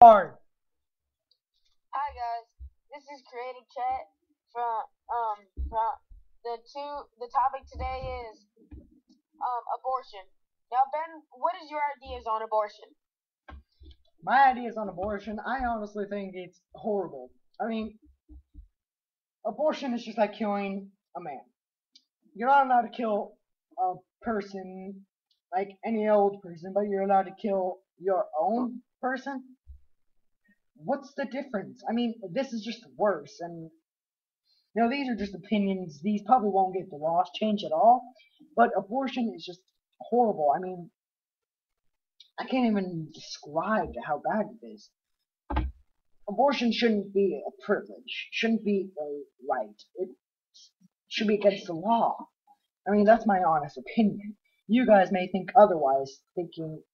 Record. Hi guys, this is Creative Chat from the topic today is abortion. Now Ben, what is your ideas on abortion? My ideas on abortion, I honestly think it's horrible. I mean, abortion is just like killing a man. You're not allowed to kill a person like any old person, but you're allowed to kill your own person? What's the difference? I mean, this is just worse, and these are just opinions. These probably won't get the laws changed at all, but abortion is just horrible. I mean, I can't even describe how bad it is. Abortion shouldn't be a privilege, shouldn't be a right. It should be against the law. I mean, that's my honest opinion. You guys may think otherwise, thinking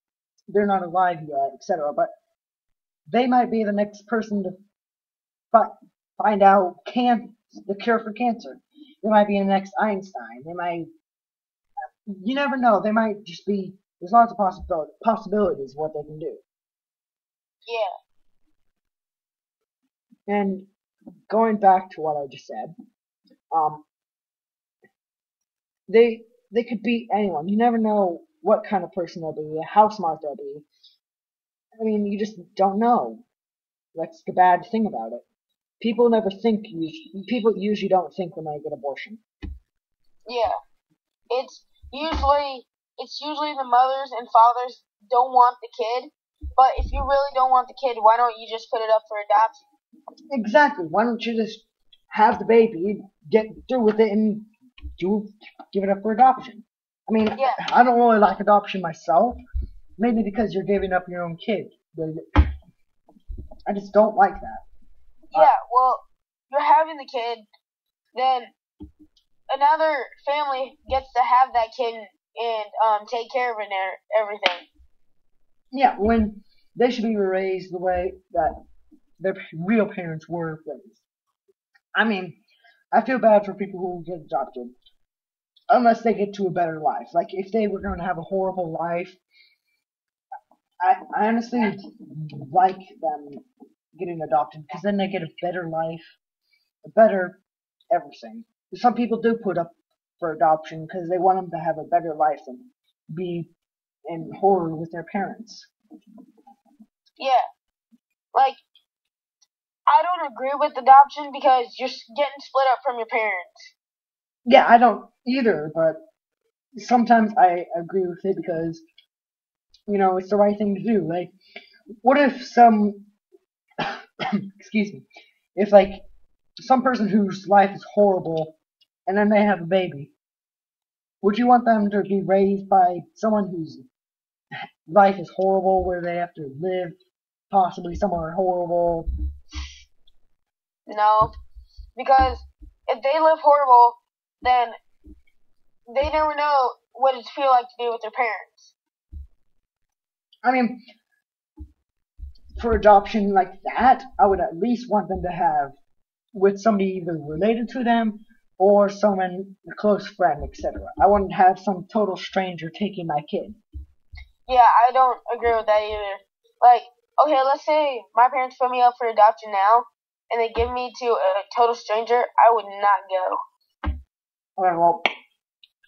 they're not alive yet, etc., but they might be the next person to find out the cure for cancer. They might be the next Einstein. You never know. They might just be, there's lots of possibilities of what they can do. Yeah. And going back to what I just said, they could be anyone. You never know what kind of person they'll be, how smart they'll be. I mean, you just don't know. That's the bad thing about it. People never think. People usually don't think when they get abortion. Yeah. It's usually the mothers and fathers don't want the kid, but if you really don't want the kid, why don't you just put it up for adoption? Exactly. Why don't you just have the baby, get through with it, and give it up for adoption? I mean, yeah. I don't really like adoption myself. Maybe because you're giving up your own kid. I just don't like that. Yeah, well, you're having the kid, then another family gets to have that kid and take care of it and everything. Yeah, when they should be raised the way that their real parents were raised. I mean, I feel bad for people who get adopted, unless they get to a better life. Like, if they were going to have a horrible life, I honestly like them getting adopted, because then they get a better life, a better everything. Some people do put up for adoption because they want them to have a better life and be in horror with their parents. Yeah. Like, I don't agree with adoption because you're getting split up from your parents. Yeah, I don't either, but sometimes I agree with it because, it's the right thing to do. Like, what if excuse me, if, like, some person whose life is horrible and then they have a baby, would you want them to be raised by someone whose life is horrible, where they have to live possibly somewhere horrible? No, because if they live horrible, then they never know what it feels like to be with their parents. I mean, for adoption like that, I would at least want them to have with somebody either related to them or someone, a close friend, etc. I wouldn't have some total stranger taking my kid. Yeah, I don't agree with that either. Like, okay, let's say my parents put me up for adoption now, and they give me to a total stranger, I would not go. Alright, well,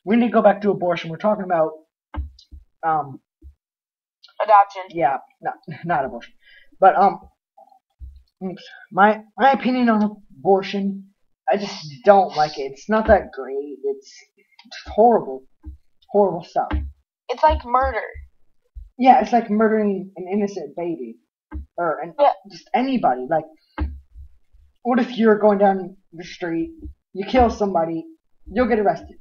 we need to go back to abortion. We're talking about, adoption. Yeah, not abortion. But, my opinion on abortion, I just don't like it. It's not that great. It's horrible. Horrible stuff. It's like murder. Yeah, it's like murdering an innocent baby. Or just anybody. Like, what if you're going down the street, you kill somebody, you'll get arrested.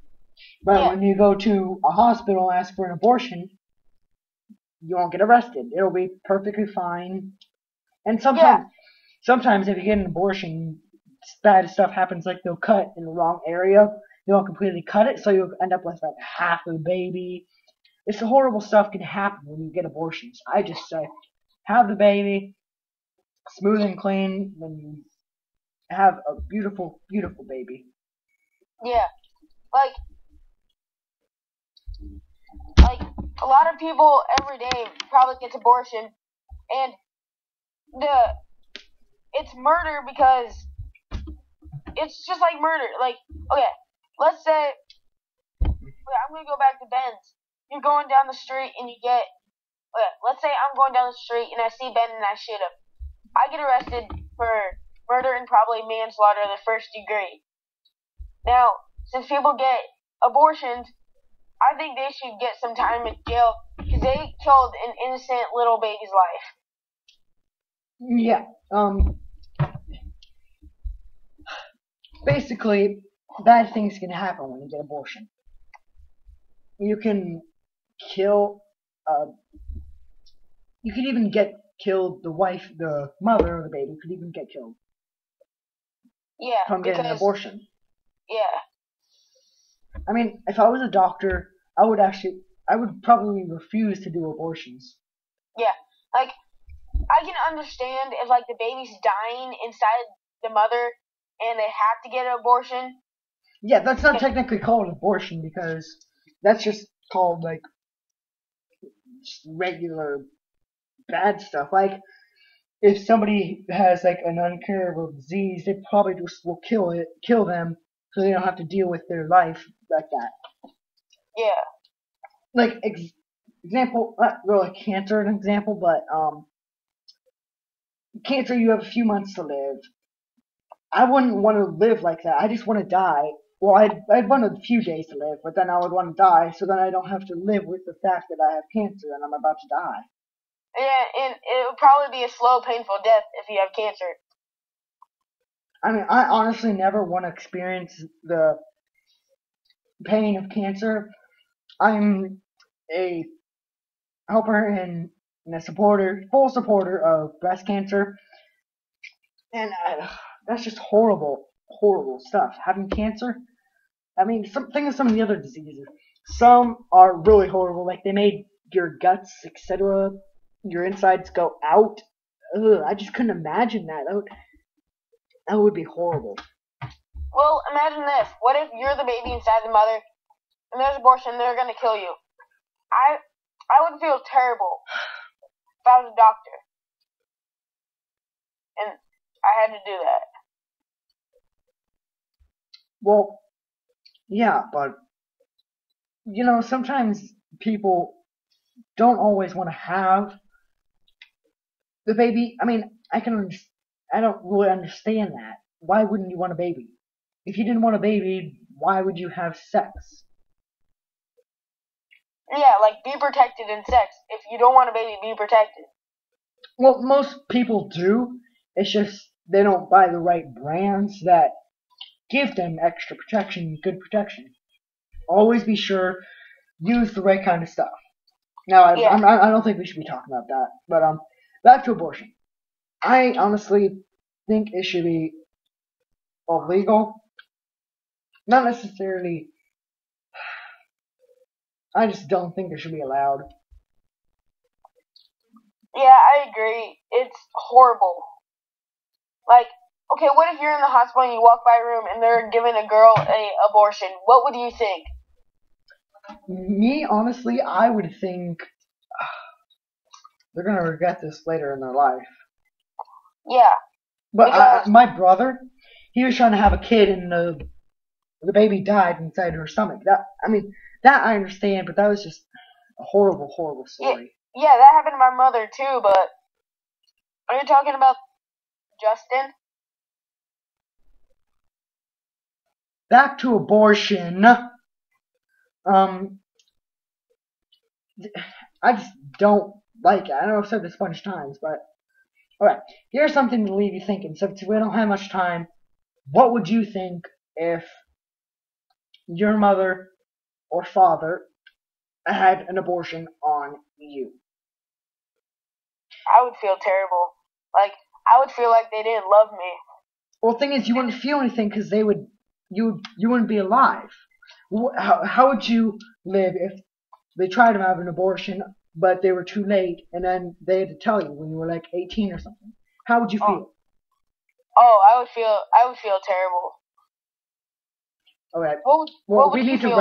But when you go to a hospital and ask for an abortion, you won't get arrested. It'll be perfectly fine. And sometimes if you get an abortion, bad stuff happens, like they'll cut in the wrong area. They won't completely cut it, so you'll end up with like half of the baby. It's horrible stuff can happen when you get abortions. I just say, have the baby, smooth and clean, then you have a beautiful, beautiful baby. Yeah, like a lot of people every day probably gets abortion, and it's murder because it's just like murder. Like, okay, let's say, I'm gonna go back to Ben's. You're going down the street and you get, let's say I'm going down the street and I see Ben and I shoot him. I get arrested for murder and probably manslaughter in the first degree. Now, since people get abortions, I think they should get some time in jail because they killed an innocent little baby's life. Yeah. Basically, bad things can happen when you get abortion. You can kill, you could even get killed, the mother of the baby could even get killed. Yeah, from getting an abortion. Yeah. I mean, if I was a doctor, I would probably refuse to do abortions. Yeah, like, I can understand if, like, the baby's dying inside the mother and they have to get an abortion. Yeah, that's not technically called abortion because that's just called, like, just regular bad stuff. Like, if somebody has, like, an incurable disease, they probably just will kill them so they don't have to deal with their life like that. Yeah. Like, example, not really cancer an example, but, cancer, you have a few months to live. I wouldn't want to live like that. I just want to die. Well, I'd want a few days to live, but then I would want to die, so then I don't have to live with the fact that I have cancer and I'm about to die. Yeah, and it would probably be a slow, painful death if you have cancer. I mean, I honestly never want to experience the pain of cancer. I'm a helper and a full supporter of breast cancer, and that's just horrible stuff. Having cancer, I mean, think of some of the other diseases. Some are really horrible, like they made your guts, etc., your insides go out. Ugh, I just couldn't imagine that. That would be horrible. Well, imagine this. What if you're the baby inside the mother, and there's abortion, and they're gonna kill you? I would feel terrible if I was a doctor, and I had to do that. Well, yeah, but, you know, sometimes people don't always want to have the baby. I mean, I don't really understand that. Why wouldn't you want a baby? If you didn't want a baby, why would you have sex? Yeah, like, be protected in sex. If you don't want a baby, be protected. Well, most people do. It's just they don't buy the right brands that give them extra protection, good protection. Always be sure, use the right kind of stuff. Now, I don't think we should be talking about that, but back to abortion. I honestly think it should be illegal. Not necessarily. I just don't think it should be allowed. Yeah, I agree. It's horrible. Like, okay, what if you're in the hospital and you walk by a room and they're giving a girl an abortion? What would you think? Me, honestly, I would think they're gonna regret this later in their life. Yeah. But my brother, he was trying to have a kid and the baby died inside her stomach. That I understand, but that was just a horrible, horrible story. Yeah, that happened to my mother too, but are you talking about Justin? Back to abortion. I just don't like it. I know I've said this a bunch of times, but alright, here's something to leave you thinking. Since we don't have much time, what would you think if your mother or father had an abortion on you? I would feel terrible. Like, I would feel like they didn't love me. Well, the thing is, you wouldn't feel anything because you wouldn't be alive. How would you live if they tried to have an abortion, but they were too late, and then they had to tell you when you were like 18 or something? How would you feel? I would feel terrible. Okay. Well, we need to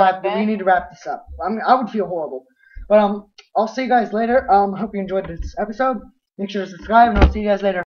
wrap this up. I would feel horrible. But I'll see you guys later. Hope you enjoyed this episode. Make sure to subscribe, and I'll see you guys later.